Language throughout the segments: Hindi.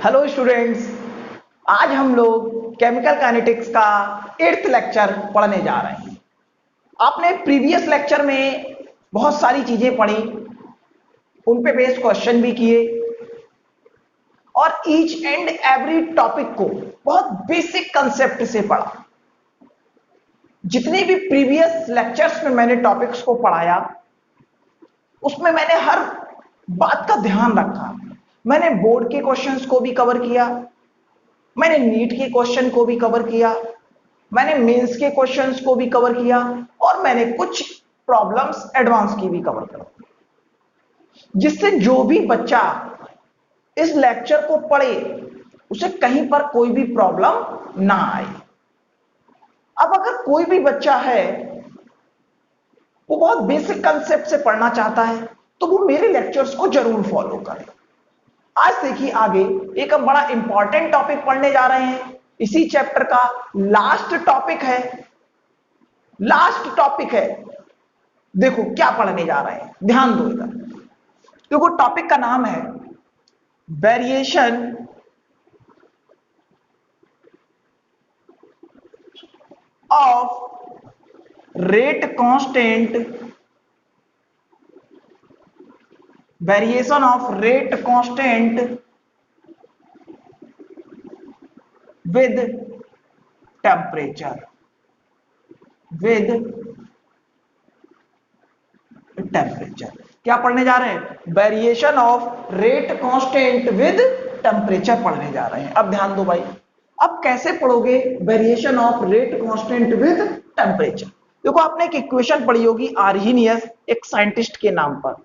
हेलो स्टूडेंट्स, आज हम लोग केमिकल काइनेटिक्स का 8th लेक्चर पढ़ने जा रहे हैं। आपने प्रीवियस लेक्चर में बहुत सारी चीजें पढ़ी, उन पे बेस्ड क्वेश्चन भी किए और ईच एंड एवरी टॉपिक को बहुत बेसिक कंसेप्ट से पढ़ा। जितने भी प्रीवियस लेक्चर्स में मैंने टॉपिक्स को पढ़ाया उसमें मैंने हर बात का ध्यान रखा। मैंने बोर्ड के क्वेश्चंस को भी कवर किया, मैंने नीट के क्वेश्चन को भी कवर किया, मैंने मेंस के क्वेश्चंस को भी कवर किया और मैंने कुछ प्रॉब्लम्स एडवांस की भी कवर कर, जिससे जो भी बच्चा इस लेक्चर को पढ़े उसे कहीं पर कोई भी प्रॉब्लम ना आए। अब अगर कोई भी बच्चा है वो बहुत बेसिक कंसेप्ट से पढ़ना चाहता है तो वो मेरे लेक्चर्स को जरूर फॉलो करे। आज देखिए आगे एक हम बड़ा इंपॉर्टेंट टॉपिक पढ़ने जा रहे हैं। इसी चैप्टर का लास्ट टॉपिक है। देखो क्या पढ़ने जा रहे हैं, ध्यान दो इधर। देखो टॉपिक का नाम है variation of rate constant with temperature क्या पढ़ने जा रहे हैं? Variation of rate constant with temperature पढ़ने जा रहे हैं। अब ध्यान दो भाई, अब कैसे पढ़ोगे variation of rate constant with temperature? देखो आपने एक इक्वेशन पढ़ी होगी आर्हीनियस, एक साइंटिस्ट के नाम पर।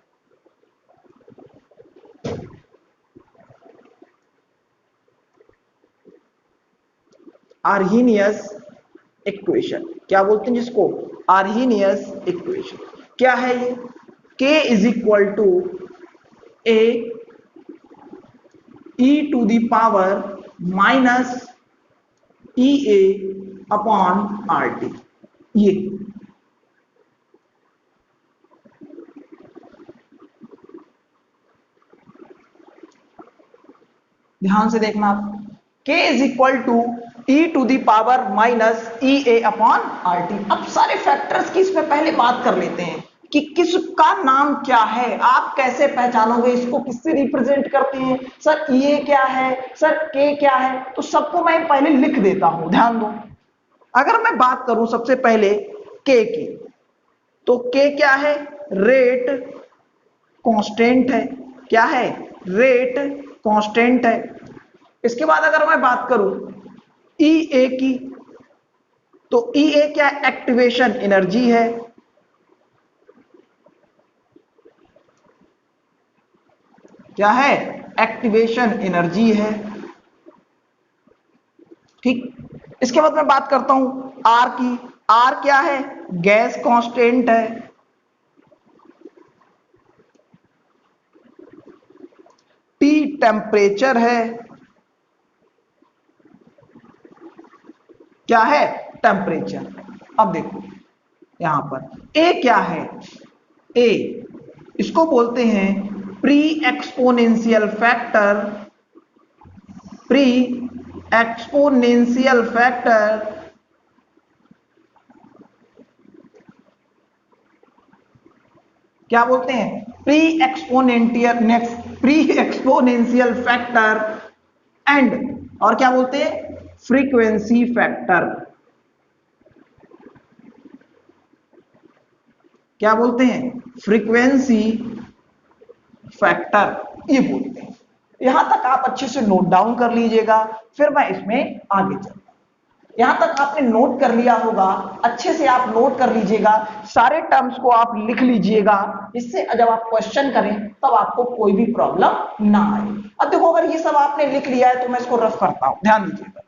आर्हीनियस इक्वेशन क्या बोलते हैं जिसको? Arrhenius equation. क्या है ये? K is equal to A E to the power minus E A upon R T. ये ध्यान से देखना आप, K is equal to E to the power minus E A upon R T. अब सारे फैक्टर्स की इसमें पहले बात कर लेते हैं कि किसका नाम क्या है। आप कैसे पहचानोगे इसको, किससे रिप्रेजेंट करते हैं? सर ये क्या है, सर के क्या है, तो सबको मैं पहले लिख देता हूं। ध्यान दो, अगर मैं बात करूं सबसे पहले के की, तो के क्या है? रेट कांस्टेंट है। क्या है? रेट कांस्टेंट है। इसके बाद अगर मैं बात करूं ई ए की, तो ई ए क्या? एक्टिवेशन एनर्जी है। क्या है? एक्टिवेशन एनर्जी है। ठीक। इसके बाद मैं बात करता हूं आर की। आर क्या है? गैस कांस्टेंट है। टी टेम्परेचर है। क्या है? टेम्परेचर। अब देखो यहां पर ए क्या है? ए, इसको बोलते हैं pre exponential factor. Pre exponential factor क्या बोलते हैं? प्री एक्सपोनेंशियल फैक्टर एंड, और क्या बोलते हैं? Frequency factor. क्या बोलते हैं? फ्रीक्वेंसी फैक्टर, ये बोलते हैं। यहां तक आप अच्छे से नोट डाउन कर लीजिएगा, फिर मैं इसमें आगे चलता हूं। यहां तक आपने नोट कर लिया होगा, अच्छे से आप नोट कर लीजिएगा, सारे टर्म्स को आप लिख लीजिएगा, इससे जब आप क्वेश्चन करें तब आपको कोई भी प्रॉब्लम ना आए। अब देखो अगर ये सब आपने लिख लिया है तो मैं इसको रफ करता हूं, ध्यान दीजिएगा।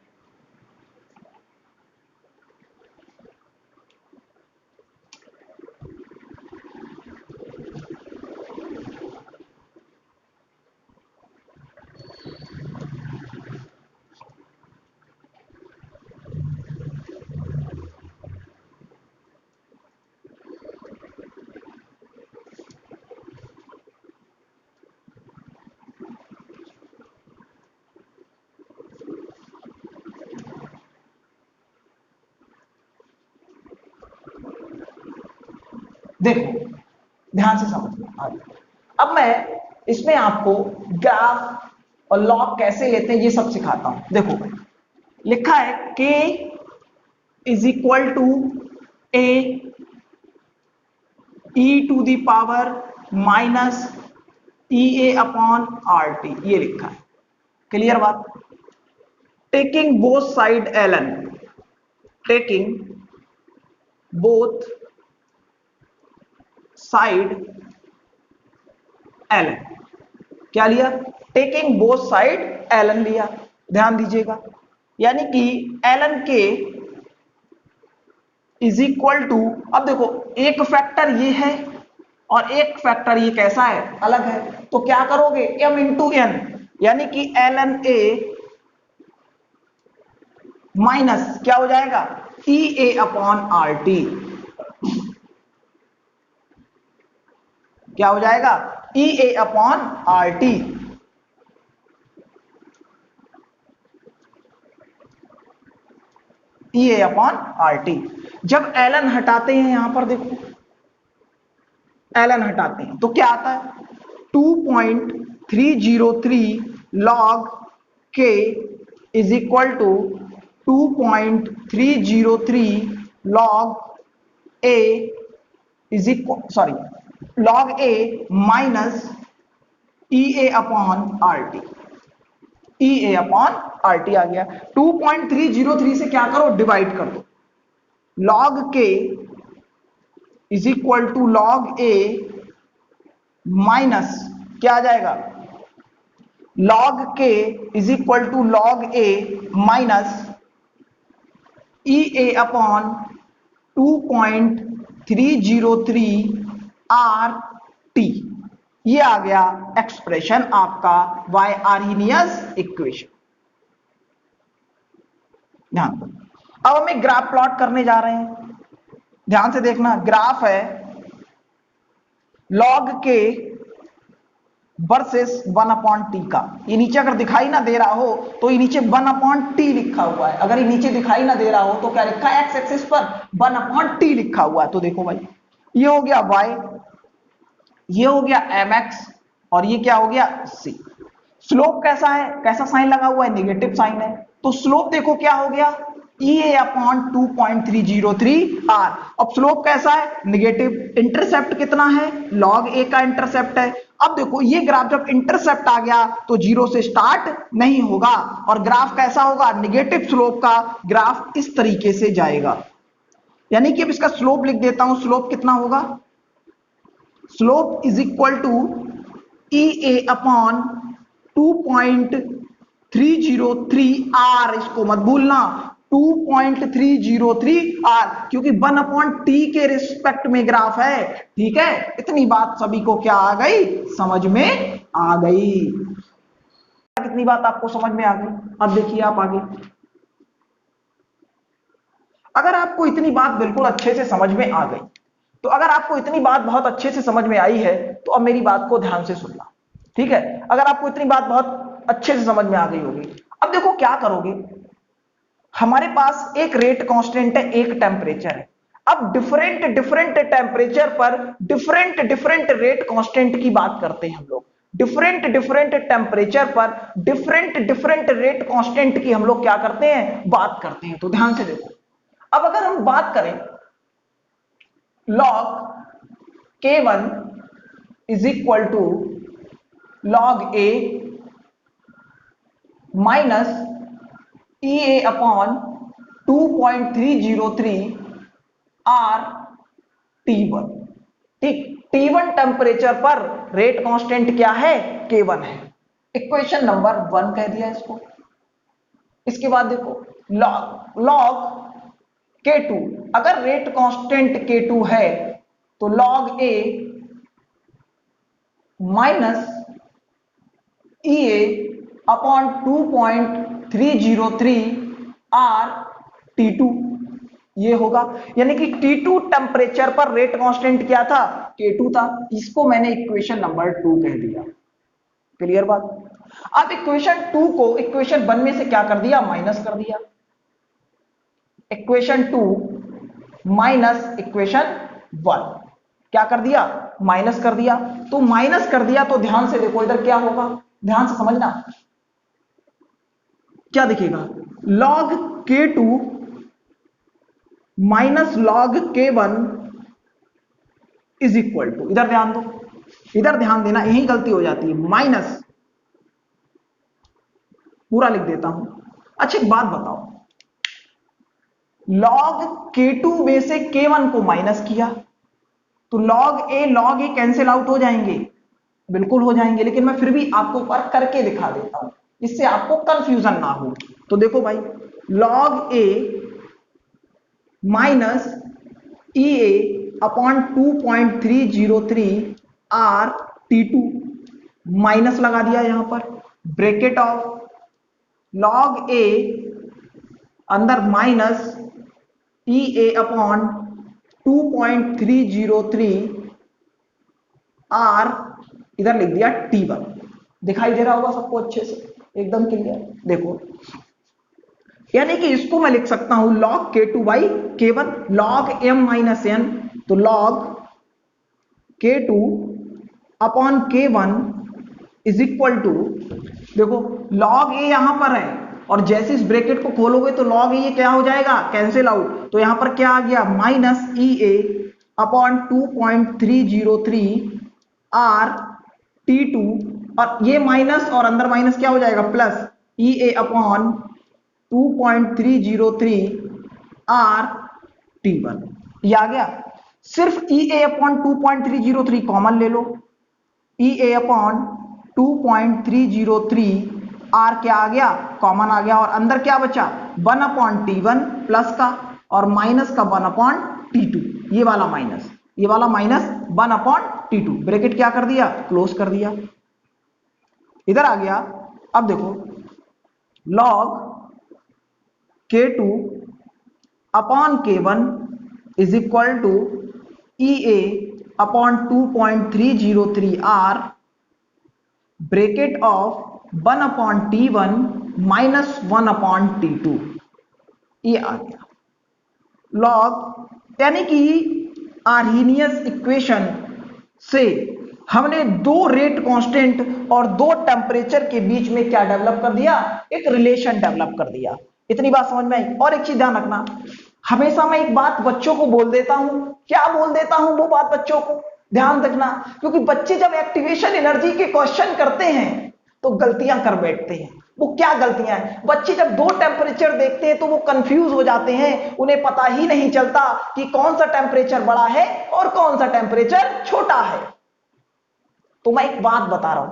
देखो ध्यान से समझो आगे। अब मैं इसमें आपको ग्राफ और लॉग कैसे लेते हैं ये सब सिखाता हूं। देखो लिखा है k is equal to a e to the power minus E A upon R T, ये लिखा है। क्लियर बात? Taking both side ln, taking both side ln, क्या लिया? टेकिंग बोथ साइड ln लिया। ध्यान दीजिएगा, यानी कि ln के इज इक्वल टू, अब देखो एक फैक्टर ये है और एक फैक्टर ये कैसा है, अलग है, तो क्या करोगे m इंटू एन, यानी कि ln a माइनस क्या हो जाएगा ई ए अपॉन आर टी, क्या हो जाएगा ई A upon R T. E A upon R T. जब ln हटाते हैं, यहां पर देखो ln हटाते हैं तो क्या आता है 2.303 log k is equal to 2.303 log a is equal, sorry, log a minus E A upon R T, E A upon R T आ गया। 2.303 से क्या करो, डिवाइड कर दो। log k is equal to log a minus क्या आ जाएगा, log k is equal to log a minus E A upon 2.303 R T, ये आ गया एक्सप्रेशन आपका वाई आर्हीनियस इक्वेशन। ध्यान दो, अब हम एक ग्राफ प्लॉट करने जा रहे हैं। ध्यान से देखना, ग्राफ है log k versus 1 upon T का। ये नीचे अगर दिखाई ना दे रहा हो तो ये नीचे 1 अपॉन टी लिखा हुआ है। अगर ये नीचे दिखाई ना दे रहा हो तो क्या लिखा है, एक्स एक्सिस पर 1 अपॉन टी लिखा हुआ है। तो देखो भाई, ये हो गया y, ये हो गया mx और ये क्या हो गया c। स्लोप कैसा है, कैसा साइन लगा हुआ है, नेगेटिव साइन है। तो स्लोप देखो क्या हो गया, ई ए अपॉन 2.303 आर। अब स्लोप कैसा है, नेगेटिव। इंटरसेप्ट कितना है, log a का इंटरसेप्ट है। अब देखो ये ग्राफ जब इंटरसेप्ट आ गया तो जीरो से स्टार्ट नहीं होगा और ग्राफ कैसा होगा, नेगेटिव स्लोप का ग्राफ इस तरीके से जाएगा। यानी कि अब इसका स्लोप लिख देता हूं, स्लोप कितना होगा, slope is equal to E A upon 2.303 R. इसको मत भूलना, 2.303 आर, क्योंकि 1 अपॉन टी के रिस्पेक्ट में ग्राफ है। ठीक है, इतनी बात सभी को क्या आ गई, समझ में आ गई। कितनी बात आपको समझ में आ गई। अब देखिए आप आगे, अगर आपको इतनी बात बिल्कुल अच्छे से समझ में आ गई, तो अगर आपको इतनी बात बहुत अच्छे से समझ में आई है तो अब मेरी बात को ध्यान से सुनना। ठीक है, अगर आपको इतनी बात बहुत अच्छे से समझ में आ गई होगी, अब देखो क्या करोगे। हमारे पास एक रेट कांस्टेंट है, एक टेम्परेचर है। अब डिफरेंट डिफरेंट टेम्परेचर पर डिफरेंट डिफरेंट रेट कांस्टेंट की बात करते हैं हम लोग। डिफरेंट डिफरेंट टेम्परेचर पर डिफरेंट डिफरेंट रेट कांस्टेंट की हम लोग क्या करते हैं, बात करते हैं। तो ध्यान से देखो, अब अगर हम बात करें log k1 is equal to log a minus E A upon 2.303 R T1। ठीक, T1 टेम्परेचर पर रेट कांस्टेंट क्या है, K1 है। इक्वेशन नंबर 1 कह दिया इसको। इसके बाद देखो log K2, अगर रेट कांस्टेंट K2 है तो log A minus E A upon 2.303 R T2 ये होगा। यानी कि T2 टेम्परेचर पर रेट कांस्टेंट क्या था, K2 था। इसको मैंने इक्वेशन नंबर 2 कह दिया। क्लियर बात। अब इक्वेशन 2 को इक्वेशन 1 में से क्या कर दिया, माइनस कर दिया। इक्वेशन 2 माइनस इक्वेशन 1, क्या कर दिया, माइनस कर दिया। तो माइनस कर दिया तो ध्यान से देखो इधर क्या होगा, ध्यान से समझना, क्या दिखेगा, log k2 minus log k1 is equal to, इधर ध्यान दो, इधर ध्यान देना, यही गलती हो जाती है, माइनस, पूरा लिख देता हूं। अच्छा एक बात बताओ, log k2 में से k1 को माइनस किया तो log a कैंसिल आउट हो जाएंगे, बिल्कुल हो जाएंगे, लेकिन मैं फिर भी आपको ऊपर करके दिखा देता हूं, इससे आपको कंफ्यूजन ना हो। तो देखो भाई, log a minus EA upon 2.303 R T2, minus लगा दिया यहां पर, ब्रैकेट ऑफ log a अंदर माइनस EA अपॉन 2.303 R, इधर लिख दिया T1। दिखाई दे रहा होगा सबको अच्छे से, एकदम क्लियर। देखो यानी कि इसको मैं लिख सकता हूं log k2 by k1, log m minus n, तो log k2 upon k1 is equal to, देखो log a यहां पर है और जैसे इस ब्रैकेट को खोलोगे तो log a क्या हो जाएगा, कैंसिल आउट, तो यहां पर क्या आ गया, minus EA upon 2.303 R T2, और ये माइनस और अंदर माइनस क्या हो जाएगा, plus EA upon 2.303 R T1, ये आ गया। सिर्फ EA अपॉन 2.303 कॉमन ले लो, EA अपॉन 2.303 R क्या आ गया, कॉमन आ गया, और अंदर क्या बचा, 1 अपॉन T1 प्लस का और माइनस का 1 अपॉन T2, ये वाला माइनस, ये वाला माइनस 1 अपॉन T2, ब्रैकेट क्या कर दिया, क्लोज कर दिया, इधर आ गया। अब देखो log k2 upon k1 is equal to EA upon 2.303 R bracket of 1 upon T1 minus 1 upon T2, ये आ गया log, यानी कि आर्हीनियस इक्वेशन से हमने दो रेट कांस्टेंट और दो टेम्परेचर के बीच में क्या डेवलप कर दिया, एक रिलेशन डेवलप कर दिया। इतनी बात समझ में आई। और एक चीज ध्यान रखना, हमेशा मैं एक बात बच्चों को बोल देता हूं, क्या बोल देता हूं वो बात बच्चों को ध्यान रखना, क्योंकि बच्चे जब एक्टिवेशन एनर्जी के क्वेश्चन करते हैं तो गलतियां कर बैठते हैं। वो क्या गलतियां हैं, बच्चे जब दो टेम्परेचर देखते हैं तो वो कंफ्यूज हो जाते हैं, उन्हें पता ही नहीं चलता कि कौन सा टेम्परेचर बड़ा है और कौन सा टेम्परेचर छोटा है। तो मैं एक बात बता रहा हूं,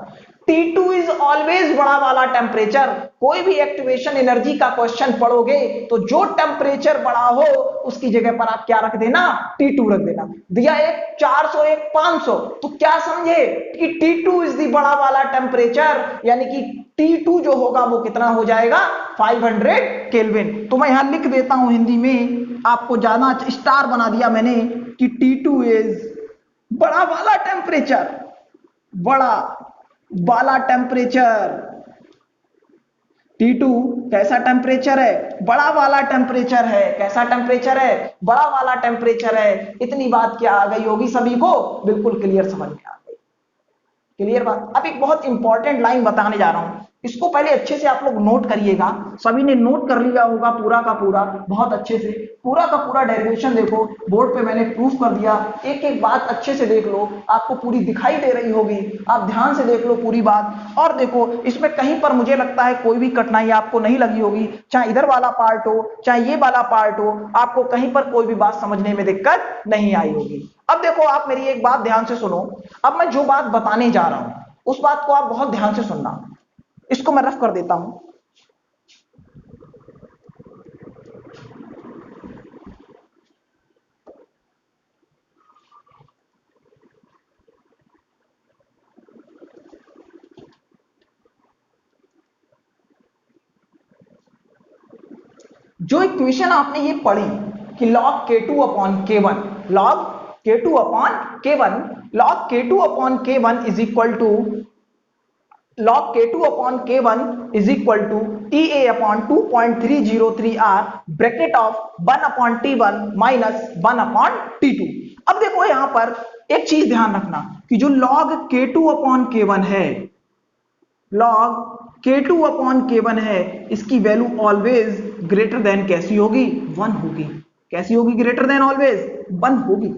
T2 इज ऑलवेज बड़ा वाला टेम्परेचर। कोई भी एक्टिवेशन एनर्जी का क्वेश्चन पढ़ोगे तो जो टेम्परेचर बड़ा हो उसकी जगह पर आप क्या रख देना, T2 रख देना। दिया एक 400 एक 500, तो क्या समझे कि T2 इज द बड़ा वाला टेम्परेचर, यानी कि T2 जो होगा वो कितना हो जाएगा, 500 केल्विन। तो मैं यहां लिख देता हूं हिंदी में, आपको ज्यादा स्टार बना दिया मैंने कि T2 इज बड़ा वाला टेम्परेचर, बड़ा वाला टेम्परेचर। T2 कैसा टेम्परेचर है, बड़ा वाला टेम्परेचर है। कैसा टेम्परेचर है, बड़ा वाला टेम्परेचर है। इतनी बात क्या आ गई होगी सभी को, बिल्कुल क्लियर समझ में आ गई, क्लियर बात। अब एक बहुत इंपॉर्टेंट लाइन बताने जा रहा हूं, इसको पहले अच्छे से आप लोग नोट करिएगा। सभी ने नोट कर लिया होगा पूरा का पूरा, बहुत अच्छे से पूरा का पूरा डेरिवेशन देखो बोर्ड पे मैंने प्रूफ कर दिया। एक एक बात अच्छे से देख लो, आपको पूरी दिखाई दे रही होगी, आप ध्यान से देख लो पूरी बात। और देखो इसमें कहीं पर मुझे लगता है कोई भी कठिनाई आपको नहीं लगी होगी, चाहे इधर वाला पार्ट हो चाहे ये वाला पार्ट हो, आपको कहीं पर कोई भी बात समझने में दिक्कत नहीं आई होगी। अब देखो आप मेरी एक बात ध्यान से सुनो, अब मैं जो बात बताने जा रहा हूं उस बात को आप बहुत ध्यान से सुनना। इसको मैं रफ कर देता हूं। जो इक्वेशन आपने ये पढ़ी कि log k2 upon k1, log k2 upon k1, log k2 upon k1 is equal to log k2 upon k1 is equal to EA upon 2.303 R bracket of 1 upon T1 minus 1 upon T2। अब देखो यहां पर एक चीज ध्यान रखना कि जो log K2 अपॉन K1 है, log K2 अपॉन K1 है, इसकी वैल्यू ऑलवेज ग्रेटर देन कैसी होगी? 1 होगी। कैसी होगी? ग्रेटर देन ऑलवेज 1 होगी।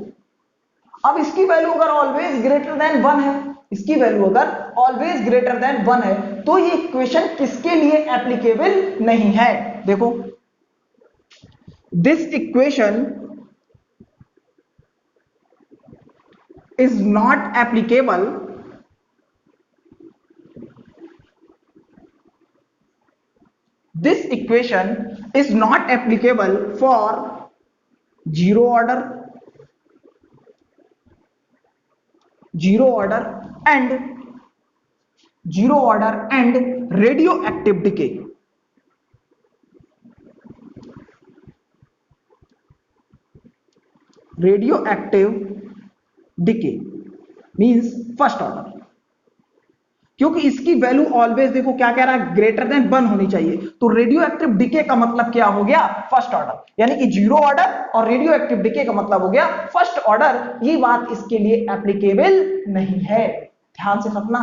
अब इसकी वैल्यू अगर ऑलवेज ग्रेटर देन 1 है, इसकी वैल्यू अगर ऑलवेज ग्रेटर देन 1 है, तो ये इक्वेशन किसके लिए एप्लीकेबल नहीं है? देखो, this equation is not applicable this equation is not applicable for zero order and radioactive decay. Radioactive decay means first order, क्योंकि इसकी वैल्यू ऑलवेज देखो क्या कह रहा है? ग्रेटर देन 1 होनी चाहिए। तो रेडियो एक्टिव डिके का मतलब क्या हो गया? फर्स्ट ऑर्डर, यानी कि जीरो ऑर्डर और रेडियो एक्टिव डिके का मतलब हो गया फर्स्ट ऑर्डर। ये बात इसके लिए एप्लीकेबल नहीं है, ध्यान से रखना,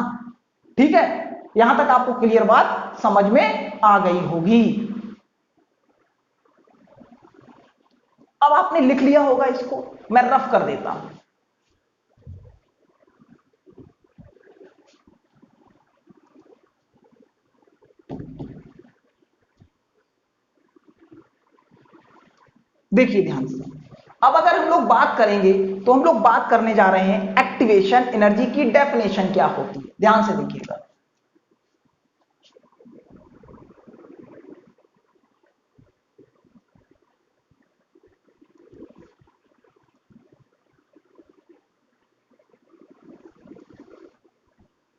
ठीक है? यहां तक आपको क्लियर बात समझ में आ गई होगी। अब आपने लिख लिया होगा इसको, मैं रफ कर देता हूं। देखिए ध्यान से, अब अगर हम लोग बात करेंगे तो हम लोग बात करने जा रहे हैं एक्टिवेशन एनर्जी की डेफिनेशन क्या होती है। ध्यान से देखिएगा,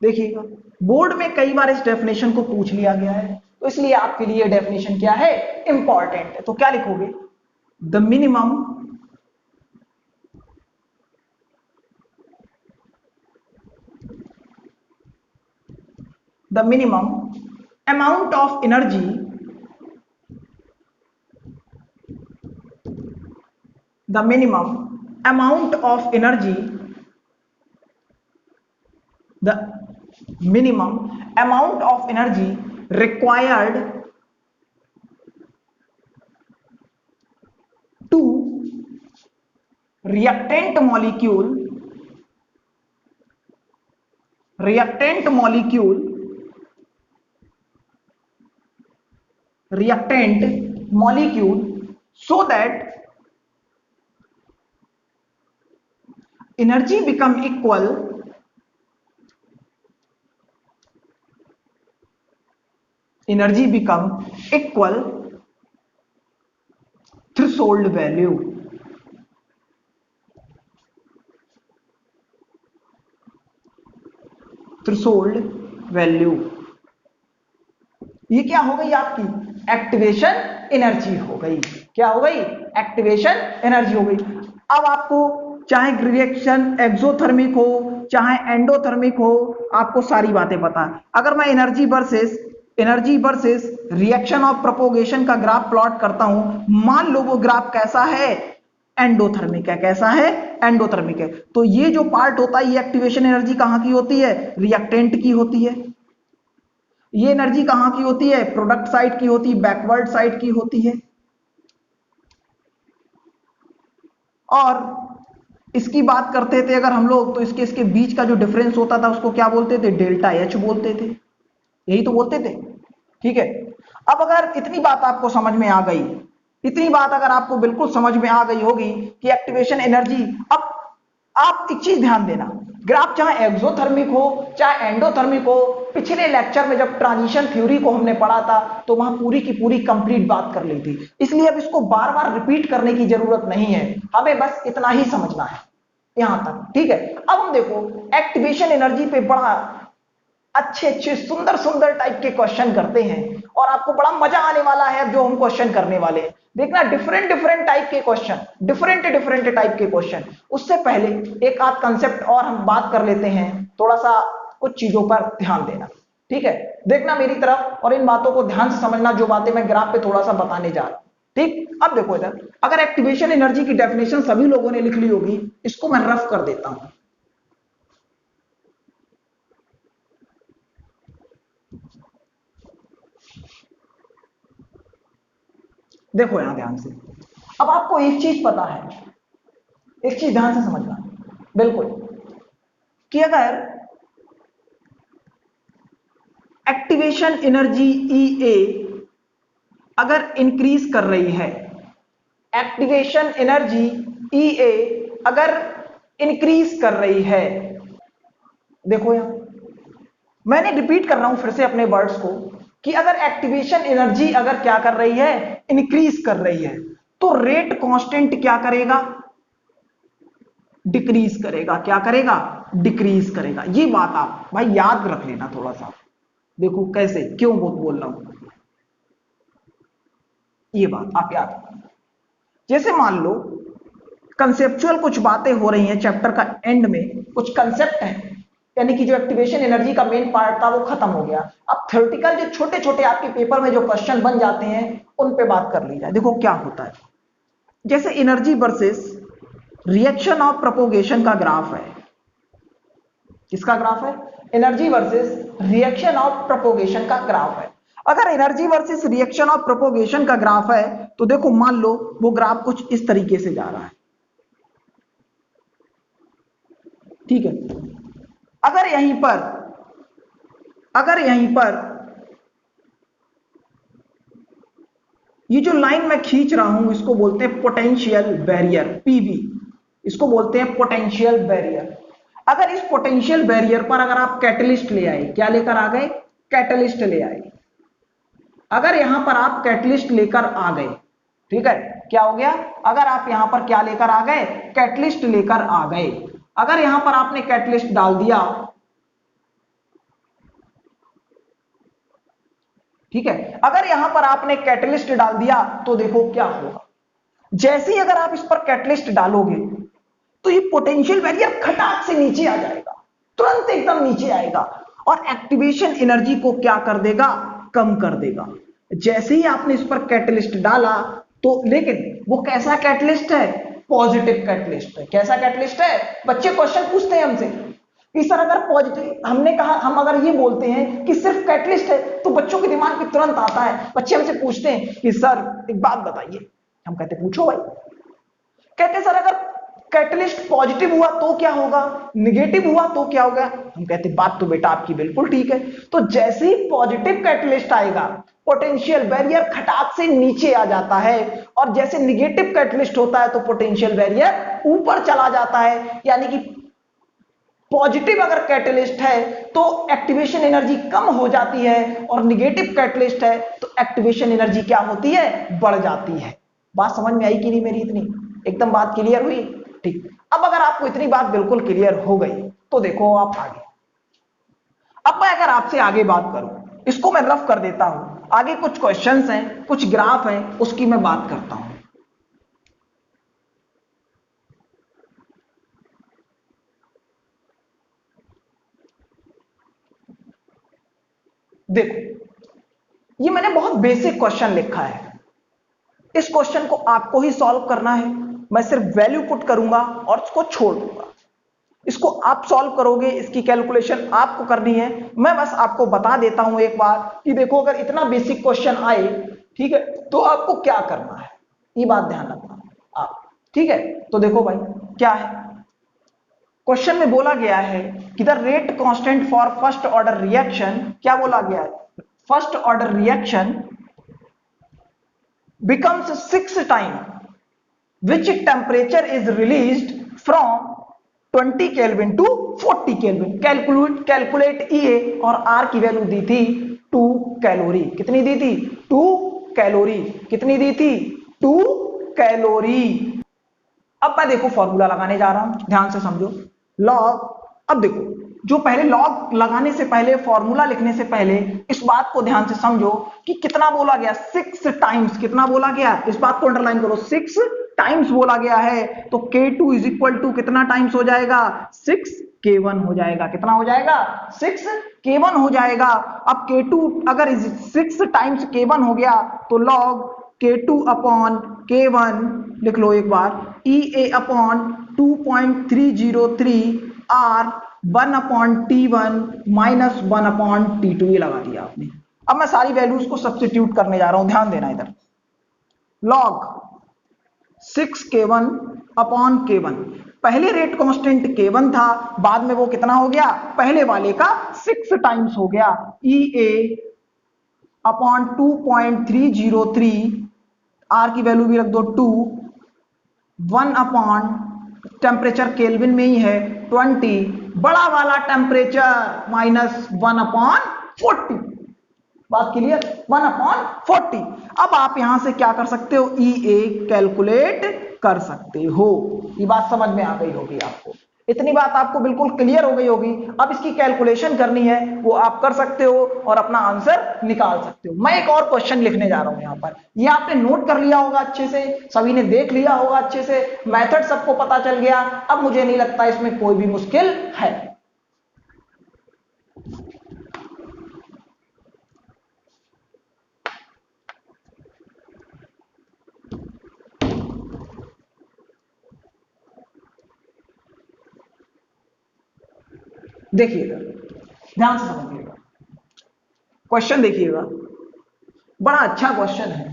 देखिएगा बोर्ड में कई बार इस डेफिनेशन को पूछ लिया गया है, तो इसलिए आपके लिए डेफिनेशन क्या है? इंपॉर्टेंट है। तो क्या लिखोगे? The minimum amount of energy the minimum amount of energy the minimum amount of energy required to reactant molecule so that energy become equal threshold value. ये क्या हो गई? आपकी एक्टिवेशन एनर्जी हो गई। क्या हो गई? एक्टिवेशन एनर्जी हो गई। अब आपको चाहे रिएक्शन एक्सोथर्मिक हो चाहे एंडोथर्मिक हो, आपको सारी बातें पता है। अगर मैं energy versus reaction of propagation का ग्राफ प्लॉट करता हूं, मान लो वो ग्राफ कैसा है? एंडोथर्मिक है। कैसा है? एंडोथर्मिक है। तो ये जो पार्ट होता है, ये एक्टिवेशन एनर्जी कहां की होती है? रिएक्टेंट की होती है। ये एनर्जी कहां की होती है? प्रोडक्ट साइड की होती है, बैकवर्ड साइड की होती है। और इसकी बात करते थे अगर हम लोग, तो इसके बीच का जो डिफरेंस होता था उसको क्या बोलते थे? डेल्टा एच बोलते थे। यही तो बोलते थे, ठीक है? अब अगर इतनी बात आपको समझ में आ गई, इतनी बात अगर आपको बिल्कुल समझ में आ गई होगी कि एक्टिवेशन एनर्जी, अब आप एक चीज ध्यान देना, ग्राफ चाहे एक्सोथर्मिक हो चाहे एंडोथर्मिक हो, पिछले लेक्चर में जब ट्रांजिशन थ्योरी को हमने पढ़ा था तो वहां पूरी की पूरी कंप्लीट बात कर ली थी, इसलिए अब इसको बार बार रिपीट करने की जरूरत नहीं है, हमें बस इतना ही समझना है यहां तक, ठीक है? अब हम देखो एक्टिवेशन एनर्जी पे बड़ा अच्छे सुंदर टाइप के क्वेश्चन करते हैं और आपको बड़ा मजा आने वाला है जो हम क्वेश्चन करने वाले हैं। देखना डिफरेंट टाइप के क्वेश्चन, डिफरेंट टाइप के क्वेश्चन। उससे पहले एक आध कंसेप्ट और हम बात कर लेते हैं, थोड़ा सा कुछ चीजों पर ध्यान देना, ठीक है? देखना मेरी तरफ और इन बातों को ध्यान से समझना, जो बातें मैं ग्राफ पे थोड़ा सा बताने जा रहा हूं, ठीक? अब देखो इधर, अगर एक्टिवेशन एनर्जी की डेफिनेशन सभी लोगों ने लिख ली होगी, इसको मैं रफ कर देता हूं। देखो यहां ध्यान से, अब आपको एक चीज पता है, एक चीज ध्यान से समझना बिल्कुल, कि अगर एक्टिवेशन एनर्जी EA अगर इंक्रीज कर रही है, एक्टिवेशन एनर्जी EA अगर इंक्रीज कर रही है, देखो यहां मैंने रिपीट कर रहा हूं फिर से अपने वर्ड्स को, कि अगर एक्टिवेशन एनर्जी अगर क्या कर रही है, इंक्रीज कर रही है, तो रेट कांस्टेंट क्या करेगा, डिक्रीज करेगा। क्या करेगा, डिक्रीज करेगा। ये बात आप भाई याद रख लेना थोड़ा सा। देखो कैसे, क्यों बोल रहा हूं, ये बात आप याद रखना। जैसे मान लो कंसेप्चुअल कुछ बातें हो रही हैं, चैप्टर का एंड में कुछ कंसेप्ट है, यानी कि जो एक्टिवेशन एनर्जी का मेन पार्ट था वो खत्म हो गया। अब थ्योरेटिकल जो छोटे छोटे आपके पेपर में जो क्वेश्चन बन जाते हैं उन पे बात कर ली जाए। देखो क्या होता है, जैसे energy versus reaction of propagation का ग्राफ है। किसका ग्राफ है, energy versus reaction of propagation का ग्राफ है। अगर energy versus reaction of propagation का ग्राफ है तो देखो मान लो वो ग्राफ कुछ इस तरीके से जा रहा है, ठीक है। अगर यहीं पर ये जो लाइन मैं खींच रहा हूं इसको बोलते हैं पोटेंशियल बैरियर, PB, इसको बोलते हैं पोटेंशियल बैरियर। अगर इस पोटेंशियल बैरियर पर अगर आप कैटलिस्ट ले आए, क्या लेकर आ गए, कैटलिस्ट ले आए, अगर यहां पर आप कैटलिस्ट लेकर आ गए, ठीक है, क्या हो गया, अगर आप यहां पर क्या लेकर आ गए, कैटलिस्ट लेकर आ गए, अगर यहां पर आपने कैटलिस्ट डाल दिया, ठीक है, अगर यहां पर आपने कैटलिस्ट डाल दिया तो देखो क्या होगा, जैसे ही अगर आप इस पर कैटलिस्ट डालोगे तो ये पोटेंशियल बैरियर खटाक से नीचे आ जाएगा, तुरंत एकदम नीचे आएगा और एक्टिवेशन एनर्जी को क्या कर देगा, कम कर देगा। जैसे ही आपने इस पर कैटलिस्ट डाला तो, लेकिन वो कैसा कैटलिस्ट है, पॉजिटिव कैटलिस्ट है। कैसा कैटलिस्ट है, बच्चे क्वेश्चन पूछते हैं हमसे कि सर अगर पॉजिटिव, हमने कहा हम अगर ये बोलते हैं कि सिर्फ कैटलिस्ट है तो बच्चों के दिमाग में तुरंत आता है, बच्चे हमसे पूछते हैं कि सर एक बात बताइए, हम कहते पूछो भाई, कहते सर अगर कैटलिस्ट पॉजिटिव हुआ तो क्या होगा, निगेटिव हुआ तो क्या होगा, हम कहते बात तो बेटा आपकी बिल्कुल ठीक है। तो जैसे ही पॉजिटिव कैटलिस्ट आएगा पोटेंशियल बैरियर खटाक से नीचे आ जाता है, और जैसे निगेटिव कैटलिस्ट होता है तो पोटेंशियल बैरियर ऊपर चला जाता है। यानी कि पॉजिटिव अगर कैटलिस्ट है तो एक्टिवेशन एनर्जी कम हो जाती है, और निगेटिव कैटलिस्ट है तो एक्टिवेशन एनर्जी क्या होती है, बढ़ जाती है। बात समझ में आई कि नहीं मेरी, इतनी एकदम बात क्लियर हुई, ठीक। अब अगर आपको इतनी बात बिल्कुल क्लियर हो गई तो देखो आप आगे, अब मैं अगर आपसे आगे बात करूं, इसको मैं रफ कर देता हूं, आगे कुछ क्वेश्चंस हैं, कुछ ग्राफ हैं, उसकी मैं बात करता हूं। देखो ये मैंने बहुत बेसिक क्वेश्चन लिखा है, इस क्वेश्चन को आपको ही सॉल्व करना है, मैं सिर्फ वैल्यू पुट करूंगा और उसको छोड़ दूंगा, इसको आप सॉल्व करोगे, इसकी कैलकुलेशन आपको करनी है। मैं बस आपको बता देता हूं एक बार कि देखो अगर इतना बेसिक क्वेश्चन आए, ठीक है, तो आपको क्या करना है, ये बात ध्यान रखना आप, ठीक है। तो देखो भाई क्या है, क्वेश्चन में बोला गया है कि the rate constant for first order reaction, क्या बोला गया है, first order reaction becomes 6 times which temperature is released from 20 Kelvin to 40 Kelvin। Calculate EA और R की वैल्यू दी थी 2 कैलोरी, कितनी दी थी, 2 कैलोरी, कितनी दी थी, 2 कैलोरी। अब मैं देखो फॉर्मूला लगाने जा रहा हूं, ध्यान से समझो, लॉग। अब देखो जो पहले लॉग लगाने से पहले, फॉर्मूला लिखने से पहले इस बात को ध्यान से समझो कि कितना बोला गया, 6 टाइम्स, कितना बोला गया, इस बात को अंडरलाइन करो, 6 टाइम्स बोला गया है। तो K2 इज इक्वल टू कितना टाइम्स हो जाएगा, 6 K1 हो जाएगा, कितना हो जाएगा, 6 K1 हो जाएगा। अब K2 अगर 6 टाइम्स K1 हो गया तो लॉग K2 अपॉन K1 लिख लो एक बार, EA upon 2.303 R 1 upon T1 minus 1 upon T2, ये लगा दिया आपने। अब मैं सारी वैल्यूज को सब्स्टिट्यूट करने जा रहा हूं, ध्यान देना इधर। लॉग 6k1 अपॉन k1, पहले रेट कांस्टेंट k1 था, बाद में वो कितना हो गया, पहले वाले का 6 टाइम्स हो गया, EA अपॉन 2.303, आर की वैल्यू भी रख दो 2, 1 अपॉन टेम्परेचर केल्विन में ही है 20, बड़ा वाला टेम्परेचर माइनस 1 अपॉन 40, बात क्लियर, 1 अपॉन 40। अब आप यहां से क्या कर सकते हो, EA कैलकुलेट कर सकते हो। ये बात समझ में आ गई होगी आपको, इतनी बात आपको बिल्कुल क्लियर हो गई होगी। अब इसकी कैलकुलेशन करनी है वो आप कर सकते हो और अपना आंसर निकाल सकते हो। मैं एक और क्वेश्चन लिखने जा रहा हूं यहां पर, ये आपने नोट कर लिया होगा अच्छे से, सभी ने देख लिया होगा अच्छे से, मेथड सबको पता चल गया। अब मुझे नहीं लगता इसमें कोई भी मुश्किल है। देखिएगा, ध्यान से समझिएगा, क्वेश्चन देखिएगा, बड़ा अच्छा क्वेश्चन है।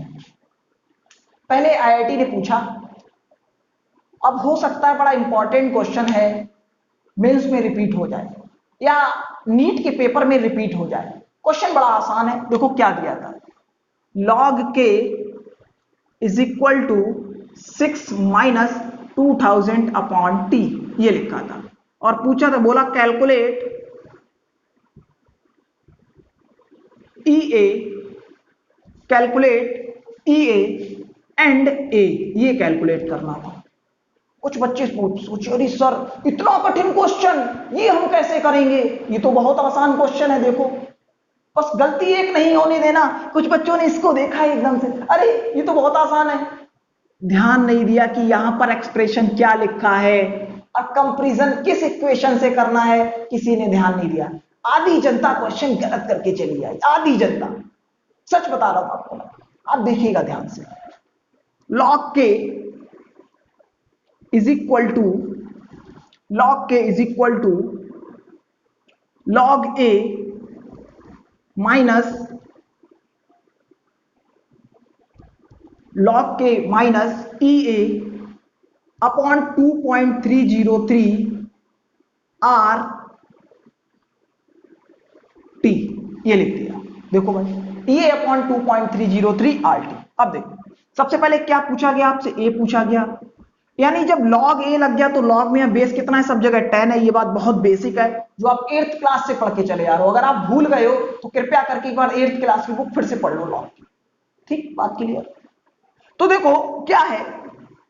पहले आईआईटी ने पूछा, अब हो सकता है बड़ा इंपॉर्टेंट क्वेश्चन है, मेंस में रिपीट हो जाए या नीट के पेपर में रिपीट हो जाए। क्वेश्चन बड़ा आसान है, देखो क्या दिया था, log k is equal to 6 minus 2000 upon T, ये लिखा था और पूछा था, बोला calculate EA, calculate EA and A, ये कैलकुलेट करना था। कुछ बच्चे सोचे अरे सर इतना कठिन क्वेश्चन, ये हम कैसे करेंगे, ये तो बहुत आसान क्वेश्चन है। देखो बस गलती एक नहीं होने देना, कुछ बच्चों ने इसको देखा एकदम से, अरे ये तो बहुत आसान है, ध्यान नहीं दिया कि यहां पर एक्सप्रेशन क्या लिखा है और कंपैरिजन किस इक्वेशन से करना है, किसी ने ध्यान नहीं दिया। आधी जनता क्वेश्चन गलत करके चली आई, आधी जनता, सच बता रहा हूं आपको। आप देखिएगा ध्यान से, log k is equal to, log k is equal to log a minus log k minus EA upon 2.303 R T, ये लिख दिया। देखो भाई EA अपॉन 2.303 आर टी। अब देखो सबसे पहले क्या पूछा गया आपसे, ए पूछा गया, यानी जब log a लग गया तो log में बेस कितना है, सब जगह 10 है। ये बात बहुत बेसिक है जो आप 8th क्लास से पढ़ के चले आ रहे हो, अगर आप भूल गए हो तो कृपया करके एक बार 8th क्लास की बुक फिर से पढ़ लो log की, ठीक, बात क्लियर। तो देखो क्या है,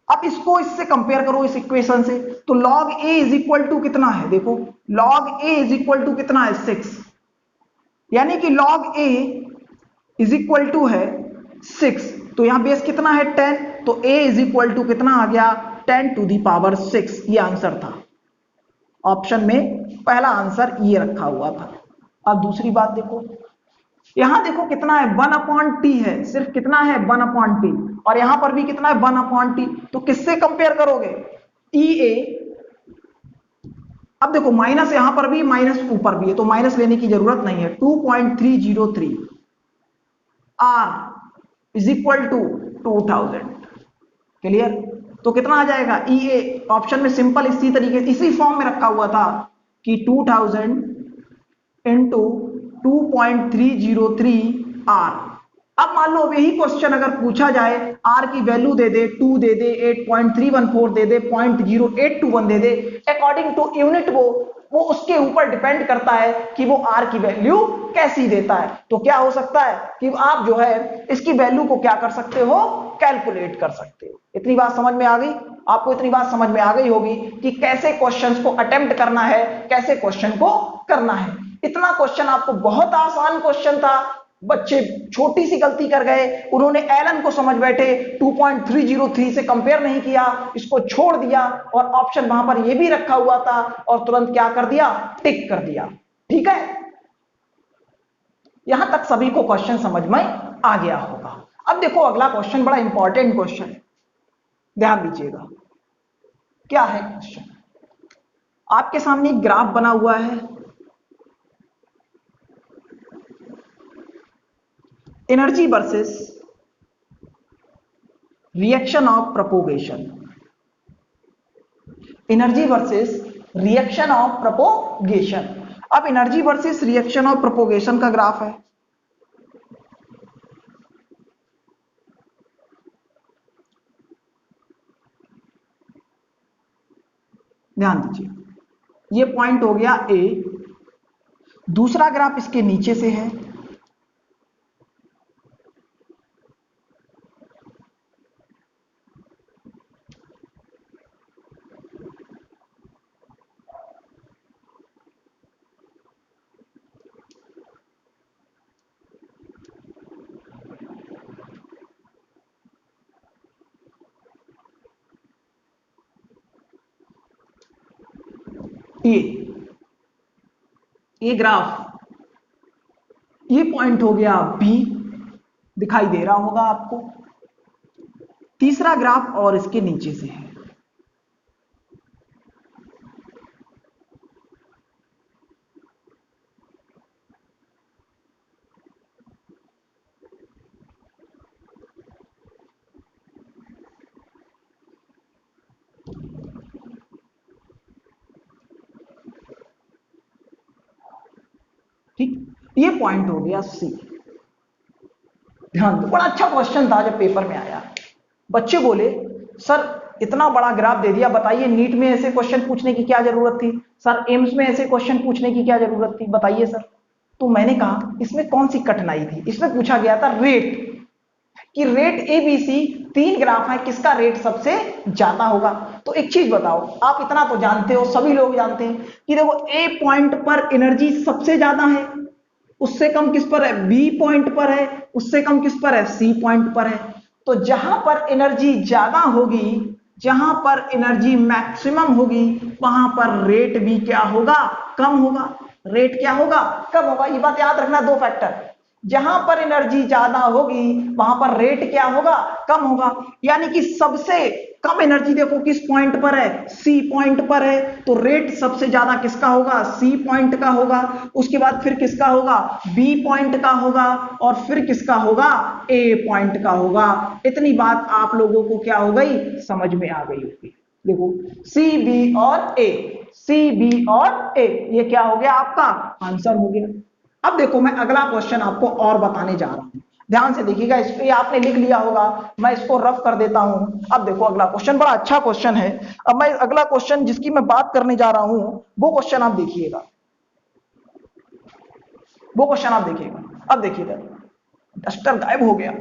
अब इसको इससे कंपेयर करो इस इक्वेशन से, तो log a is equal to कितना है, देखो log a is equal to कितना है 6, यानी कि log a is equal to है 6, तो यहां बेस कितना है 10, तो a इज इक्वल टू कितना आ गया 10 टू दी पावर 6, ये आंसर था। ऑप्शन में पहला आंसर ये रखा हुआ था। अब दूसरी बात देखो, यहां देखो कितना है 1 अपॉन टी है, सिर्फ कितना है 1 अपॉन टी, और यहां पर भी कितना है 1 अपॉन टी, तो किससे कंपेयर करोगे, EA। अब देखो माइनस यहां पर भी माइनस ऊपर भी है, तो माइनस लेने की जरूरत नहीं है, 2.303 R is equal to 2000, clear. तो कितना आ जाएगा EA, ऑप्शन में सिंपल इसी तरीके इसी फॉर्म में रखा हुआ था कि 2000 इंटू 2.303 R। अब मान लो यही क्वेश्चन अगर पूछा जाए, R की वैल्यू दे दे 2 दे दे 8.314 दे दे 0.0821 दे दे, अकॉर्डिंग टू यूनिट वो उसके ऊपर डिपेंड करता है कि वो R की वैल्यू कैसी देता है। तो क्या हो सकता है कि आप जो है इसकी वैल्यू को क्या कर सकते हो, कैलकुलेट कर सकते हो। इतनी बात समझ में आ गई आपको, इतनी बात समझ में आ गई होगी कि कैसे क्वेश्चंस को अटेम्प्ट करना है, कैसे क्वेश्चन को करना है। इतना क्वेश्चन आपको बहुत आसान क्वेश्चन था, बच्चे छोटी सी गलती कर गए, उन्होंने एलन को समझ बैठे 2.303 से कंपेयर नहीं किया, इसको छोड़ दिया और ऑप्शन वहां पर यह भी रखा हुआ था और तुरंत क्या कर दिया, टिक कर दिया। ठीक है, यहां तक सभी को क्वेश्चन समझ में आ गया होगा। अब देखो अगला क्वेश्चन बड़ा इंपॉर्टेंट क्वेश्चन है, ध्यान दीजिएगा। क्या है क्वेश्चन, आपके सामने एक ग्राफ बना हुआ है, energy versus reaction of propagation, energy versus reaction of propagation. अब energy versus reaction of propagation का ग्राफ है, ध्यान दीजिए, ये पॉइंट हो गया ए, दूसरा ग्राफ इसके नीचे से है, ये ग्राफ, ये पॉइंट हो गया बी, दिखाई दे रहा होगा आपको, तीसरा ग्राफ और इसके नीचे से है, ठीक, ये पॉइंट हो गया सी। ध्यान दो, बड़ा अच्छा क्वेश्चन था जब पेपर में आया, बच्चे बोले सर इतना बड़ा ग्राफ दे दिया, बताइए नीट में ऐसे क्वेश्चन पूछने की क्या जरूरत थी, सर एम्स में ऐसे क्वेश्चन पूछने की क्या जरूरत थी, बताइए सर। तो मैंने कहा इसमें कौन सी कठिनाई थी, इसमें पूछा गया था रेट, कि रेट एबीसी 3 ग्राफ है, किसका रेट सबसे ज्यादा होगा। तो एक चीज बताओ, आप इतना तो जानते हो, सभी लोग जानते हैं कि देखो ए पॉइंट पर एनर्जी सबसे ज्यादा है, उससे कम किस पर है, बी पॉइंट पर है, उससे कम किस पर है, सी पॉइंट पर है। तो जहां पर एनर्जी ज्यादा होगी, जहां पर एनर्जी मैक्सिमम होगी, वहां पर रेट भी क्या होगा, कम होगा। रेट क्या होगा, कम होगा। ये बात याद रखना, 2 फैक्टर, जहां पर एनर्जी ज्यादा होगी वहां पर रेट क्या होगा, कम होगा। यानी कि सबसे कम एनर्जी देखो किस पॉइंट पर है, सी पॉइंट पर है, तो रेट सबसे ज्यादा किसका होगा, सी पॉइंट का होगा। उसके बाद फिर किसका होगा, बी पॉइंट का होगा, और फिर किसका होगा, ए पॉइंट का होगा। इतनी बात आप लोगों को क्या हो गई, समझ में आ गई होगी। देखो सी बी और ए, सी बी और ए, ये क्या हो गया, आपका आंसर हो गया। अब देखो मैं अगला क्वेश्चन आपको और बताने जा रहा हूं, ध्यान से देखिएगा, इस पे आपने लिख लिया होगा, मैं इसको रफ कर देता हूं। अब देखो अगला क्वेश्चन बड़ा अच्छा क्वेश्चन है। अब मैं अगला क्वेश्चन जिसकी मैं बात करने जा रहा हूं, वो क्वेश्चन आप देखिएगा, वो क्वेश्चन आप देखिएगा। अब देखिएगा, डस्टर गायब हो गया।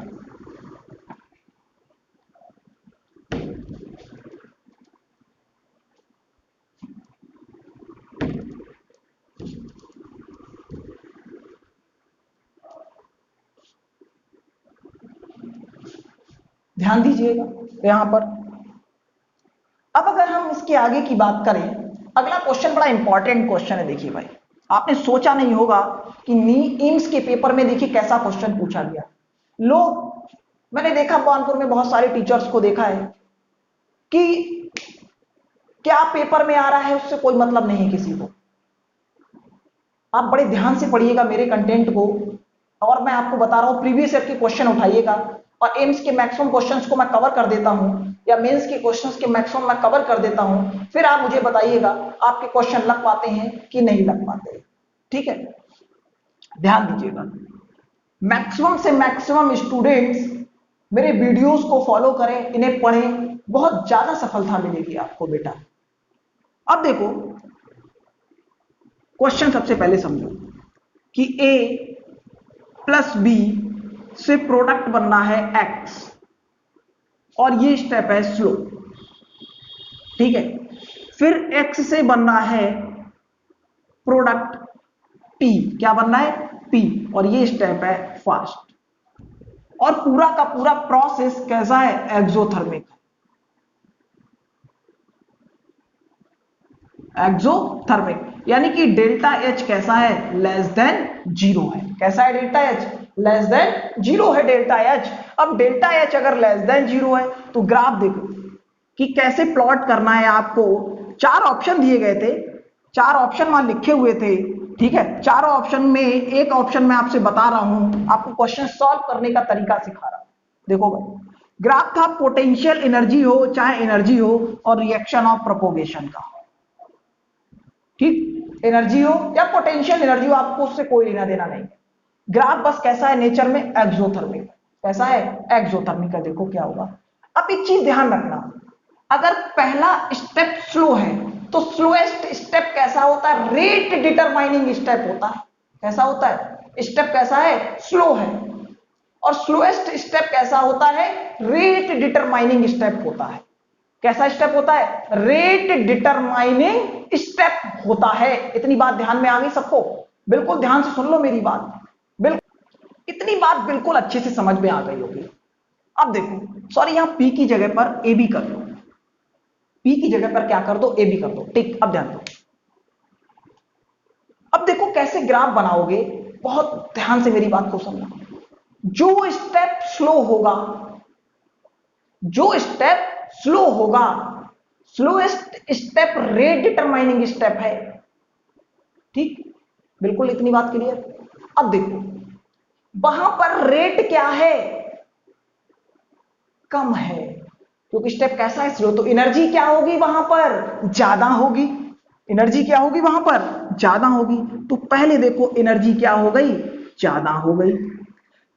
ध्यान दीजिएगा यहां पर। अब अगर हम इसके आगे की बात करें, अगला क्वेश्चन बड़ा इंपॉर्टेंट क्वेश्चन है। देखिए भाई, आपने सोचा नहीं होगा कि एम्स के पेपर में देखिए कैसा क्वेश्चन पूछा गया। लोग, मैंने देखा कानपुर में बहुत सारे टीचर्स को देखा है कि क्या पेपर में आ रहा है उससे कोई मतलब नहीं किसी को। आप बड़े ध्यान से पढ़िएगा मेरे कंटेंट को, और मैं आपको बता रहा हूं प्रीवियस ईयर के क्वेश्चन उठाइएगा, और एम्स के मैक्सिमम क्वेश्चंस को मैं कवर कर देता हूं, या मेंस के क्वेश्चंस के मैक्सिमम मैं कवर कर देता हूं। फिर आप मुझे बताइएगा आपके क्वेश्चन लग पाते हैं कि नहीं लग पाते। ठीक है, ध्यान दीजिएगा, मैक्सिमम से मैक्सिमम स्टूडेंट्स मेरे वीडियोस को फॉलो करें, इन्हें पढ़ें, बहुत ज्यादा सफलता मिलेगी आपको बेटा। अब देखो क्वेश्चन सबसे पहले समझो कि ए प्लस बी से प्रोडक्ट बनना है एक्स, और ये स्टेप है स्लो। ठीक है, फिर एक्स से बनना है प्रोडक्ट पी, क्या बनना है, पी, और ये स्टेप है फास्ट। और पूरा का पूरा प्रोसेस कैसा है, एक्सोथर्मिक। एक्सोथर्मिक यानी कि डेल्टा एच कैसा है, लेस देन 0 है। कैसा है डेल्टा एच, लेस देन 0 है डेल्टा एच। अब डेल्टा एच अगर लेस देन 0 है तो ग्राफ देखो कि कैसे प्लॉट करना है आपको। 4 ऑप्शन दिए गए थे, 4 ऑप्शन वहां लिखे हुए थे, ठीक है, चारों ऑप्शन में एक ऑप्शन मैं आपसे बता रहा हूं, आपको क्वेश्चन सॉल्व करने का तरीका सिखा रहा हूं। देखो भाई, ग्राफ था पोटेंशियल एनर्जी हो चाहे एनर्जी हो और रिएक्शन ऑफ प्रोपोगेशन का, ठीक, एनर्जी हो या पोटेंशियल एनर्जी हो, आपको उससे कोई लेना देना नहीं। ग्राफ बस कैसा है नेचर में, एक्सोथर्मिक। कैसा है, एक्सोथर्मिक का। देखो क्या होगा, अब एक चीज ध्यान रखना, अगर पहला स्टेप स्लो है तो स्लोएस्ट स्टेप कैसा होता है, रेट डिटरमाइनिंग स्टेप होता है। कैसा होता है, स्टेप कैसा है, स्लो है। और स्लोएस्ट स्टेप कैसा होता है, रेट डिटरमाइनिंग स्टेप होता है। कैसा स्टेप होता है, रेट डिटरमाइनिंग स्टेप होता है। इतनी बात ध्यान में आ गई सबको, बिल्कुल ध्यान से सुन लो मेरी बात, बिल्कुल इतनी बात बिल्कुल अच्छे से समझ में आ गई होगी। अब देखो, सॉरी यहां पी की जगह पर ए बी कर दो, पी की जगह पर क्या कर दो, ए बी कर दो, ठीक। अब ध्यान दो, अब देखो कैसे ग्राफ बनाओगे, बहुत ध्यान से मेरी बात को समझना। जो स्टेप स्लो होगा, जो स्टेप स्लो होगा, slowest step rate determining step है, ठीक, बिल्कुल इतनी बात क्लियर। अब देखो वहां पर रेट क्या है, कम है, क्योंकि स्टेप कैसा है, स्लो। तो एनर्जी क्या होगी वहां पर, ज्यादा होगी। एनर्जी क्या होगी वहां पर, ज्यादा होगी। तो पहले देखो एनर्जी क्या हो गई, ज्यादा हो गई।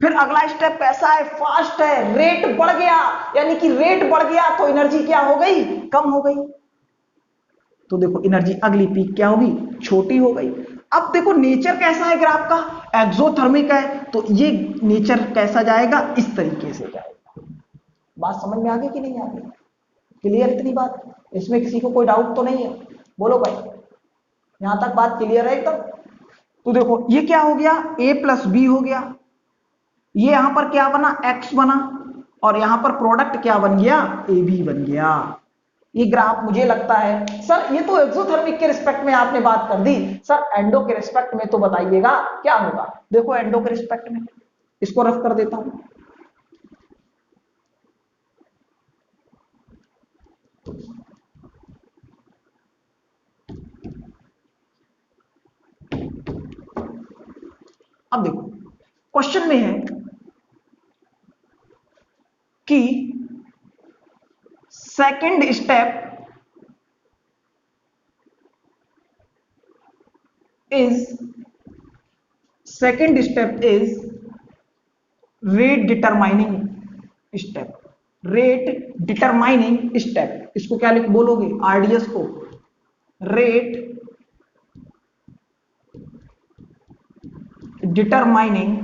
फिर अगला स्टेप कैसा है, फास्ट है, रेट बढ़ गया, यानी कि रेट बढ़ गया तो एनर्जी क्या हो गई, कम हो गई। तो देखो एनर्जी अगली पीक क्या होगी, छोटी हो गई। अब देखो नेचर कैसा है ग्राफ का, एक्सोथर्मिक है, तो ये नेचर कैसा जाएगा, इस तरीके से जाएगा। बात समझ में आ गई कि नहीं आ गई, क्लियर इतनी बात, इसमें किसी को कोई डाउट तो नहीं है, बोलो भाई, यहां तक बात क्लियर है एकदम। तो देखो ये क्या हो गया, a प्लस बी हो गया, ये यहां पर क्या बना, x बना, और यहां पर प्रोडक्ट क्या बन गया, ए बी बन गया। ये ग्राफ मुझे लगता है, सर ये तो एक्सोथर्मिक के रिस्पेक्ट में आपने बात कर दी, सर एंडो के रिस्पेक्ट में तो बताइएगा क्या होगा। देखो एंडो के रिस्पेक्ट में इसको रफ कर देता हूं, अब देखो क्वेश्चन में है कि second step is rate determining step, rate determining step, इसको क्या लिख बोलोगे, आरडीएस को, रेट डिटरमाइनिंग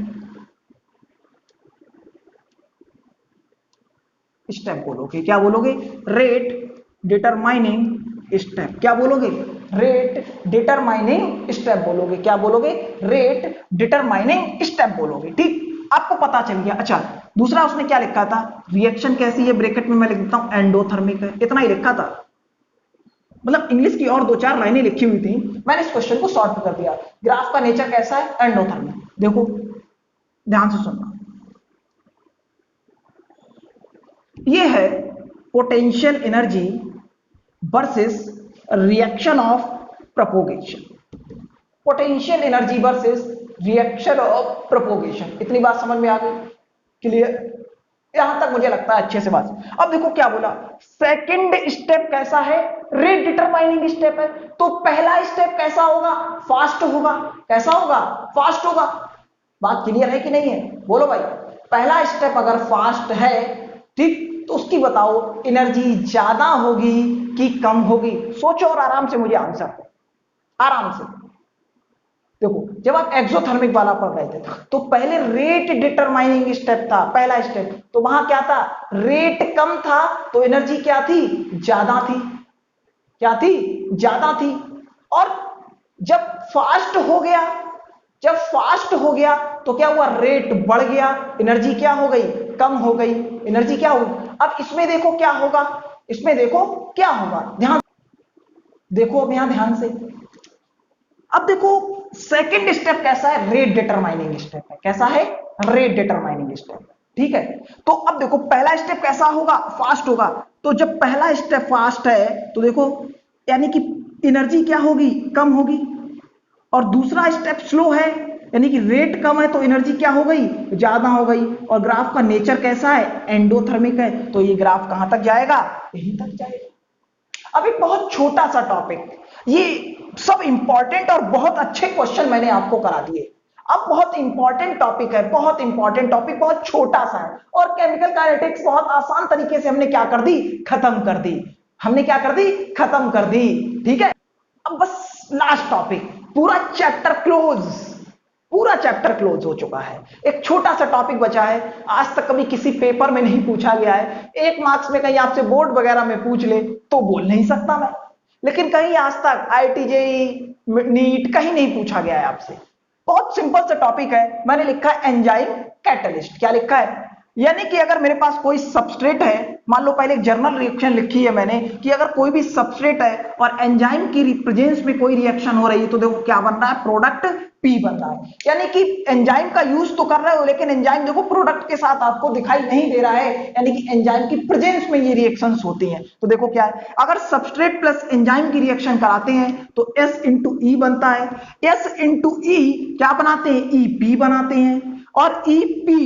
स्टेप बोलोगे। क्या बोलोगे, रेट डिटरमाइनिंग स्टेप। क्या बोलोगे, रेट डिटरमाइनिंग स्टेप बोलोगे। क्या बोलोगे, रेट डिटरमाइनिंग स्टेप बोलोगे, ठीक। आपको पता चल गया। अच्छा, दूसरा उसने क्या लिखा था, रिएक्शन कैसी है, ब्रैकेट में मैं लिख देता हूं एंडोथर्मिक है, इतना ही लिखा था। मतलब इंग्लिश की और दो चार लाइनें लिखी हुई थी, मैंने इस क्वेश्चन को सॉल्व कर दिया। ग्राफ का नेचर कैसा है, एंडोथर्मिक। देखो ध्यान से सुनना, ये है potential energy versus reaction of propagation. Potential energy versus reaction of propagation, इतनी बात समझ में आ गई, क्लियर, यहां तक मुझे लगता है अच्छे से बात। अब देखो क्या बोला, सेकंड स्टेप कैसा है, रेट डिटरमाइनिंग स्टेप है, तो पहला स्टेप कैसा होगा, फास्ट होगा। कैसा होगा, फास्ट होगा। बात क्लियर है कि नहीं है, बोलो भाई। पहला स्टेप अगर फास्ट है, ठीक, तो उसकी बताओ एनर्जी ज्यादा होगी कि कम होगी, सोचो और आराम से मुझे आंसर दो, आराम से। देखो जब आप एक्सोथर्मिक वाला पढ़ रहे थे तो पहले रेट डिटरमाइनिंग स्टेप था, पहला स्टेप, तो वहां क्या था, रेट कम था तो एनर्जी क्या थी, ज्यादा थी। क्या थी, ज्यादा थी। और जब फास्ट हो गया, जब फास्ट हो गया तो क्या हुआ, रेट बढ़ गया, एनर्जी क्या हो गई, कम हो गई, एनर्जी क्या हो गई। अब इसमें देखो क्या होगा, इसमें देखो क्या होगा, ध्यान देखो, अब यहां ध्यान से। अब देखो सेकंड स्टेप कैसा है, रेट डिटरमाइनिंग स्टेप है। कैसा है, रेट डिटरमाइनिंग स्टेप, ठीक है। तो अब देखो पहला स्टेप कैसा होगा, फास्ट होगा। तो जब पहला स्टेप फास्ट है तो देखो यानी कि एनर्जी क्या होगी, कम होगी। और दूसरा स्टेप स्लो है, यानी कि रेट कम है तो एनर्जी क्या हो गई, ज्यादा हो गई। और ग्राफ का नेचर कैसा है, एंडोथर्मिक है, तो ये ग्राफ कहां तक जाएगा, यहीं तक जाएगा। अब एक बहुत छोटा सा टॉपिक, ये सब इंपॉर्टेंट और बहुत अच्छे क्वेश्चन मैंने आपको करा दिए। अब बहुत इंपॉर्टेंट टॉपिक है, बहुत इंपॉर्टेंट टॉपिक, बहुत छोटा सा है, और केमिकल काइनेटिक्स बहुत आसान तरीके से हमने क्या कर दी, खत्म कर दी। हमने क्या कर दी, खत्म कर दी। ठीक है, अब बस लास्ट टॉपिक, पूरा चैप्टर क्लोज, पूरा चैप्टर क्लोज हो चुका है। एक छोटा सा टॉपिक बचा है, आज तक कभी किसी पेपर में नहीं पूछा गया है। 1 मार्क्स में कहीं आपसे बोर्ड वगैरह में पूछ ले तो बोल नहीं सकता मैं, लेकिन कहीं आज तक IIT JEE नीट कहीं नहीं पूछा गया है आपसे। बहुत सिंपल सा टॉपिक है, मैंने लिखा है एंजाइम कैटलिस्ट। क्या लिखा है, यानी कि अगर मेरे पास कोई सबस्ट्रेट है, मान लो पहले एक जर्नल रिएक्शन लिखी है मैंने कि अगर कोई भी सबस्ट्रेट है और एंजाइम की प्रेजेंस में कोई रिएक्शन हो रही है तो देखो क्या बन रहा है, प्रोडक्ट P बन रहा है। यानी कि एंजाइम का यूज तो कर रहे हो, लेकिन एंजाइम देखो प्रोडक्ट के साथ आपको दिखाई नहीं दे रहा है, यानी कि एंजाइम की प्रेजेंस में ये रिएक्शंस होती हैं। तो देखो क्या है, अगर सबस्ट्रेट प्लस एंजाइम की रिएक्शन कराते हैं तो S इंटू ई बनता है। S इंटू ई क्या बनाते हैं, EP बनाते हैं। और EP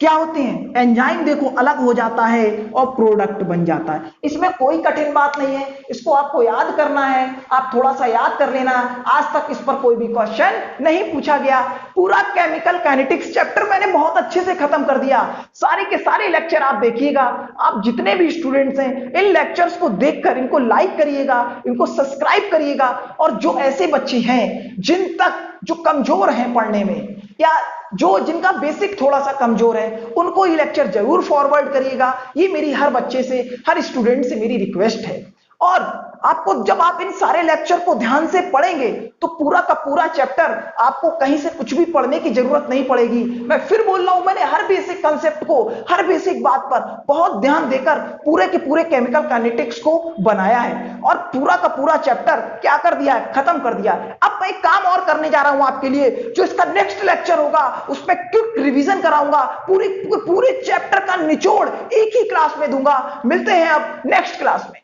क्या होते हैं, एंजाइम देखो अलग हो जाता है और प्रोडक्ट बन जाता है। इसमें कोई कठिन बात नहीं है, इसको आपको याद करना है, आप थोड़ा सा याद कर लेना। आज तक इस पर कोई भी क्वेश्चन नहीं पूछा गया। पूरा केमिकल काइनेटिक्स चैप्टर मैंने बहुत अच्छे से खत्म कर दिया। सारे के सारे लेक्चर आप देखिएगा, आप जितने भी स्टूडेंट्स हैं इन लेक्चर्स को देखकर इनको लाइक करिएगा, इनको सब्सक्राइब करिएगा। और जो ऐसे बच्चे हैं जिन तक जो कमजोर हैं पढ़ने में, या जो जिनका बेसिक थोड़ा सा कमजोर है, उनको ये लेक्चर जरूर फॉरवर्ड करिएगा। ये मेरी हर बच्चे से, हर स्टूडेंट से मेरी रिक्वेस्ट है। और आपको जब आप इन सारे लेक्चर को ध्यान से पढ़ेंगे तो पूरा का पूरा चैप्टर आपको कहीं से कुछ भी पढ़ने की जरूरत नहीं पड़ेगी। मैं फिर बोल रहा हूं, मैंने हर बेसिक कंसेप्ट को, हर बेसिक बात पर बहुत ध्यान देकर पूरे के पूरे केमिकल काइनेटिक्स को बनाया है और पूरा का पूरा चैप्टर क्या कर दिया है, खत्म कर दिया है। अब मैं एक काम और करने जा रहा हूं आपके लिए, जो इसका नेक्स्ट लेक्चर होगा उसमें क्विक रिवीजन कराऊंगा, पूरे चैप्टर का निचोड़ एक ही क्लास में दूंगा। मिलते हैं अब नेक्स्ट क्लास में।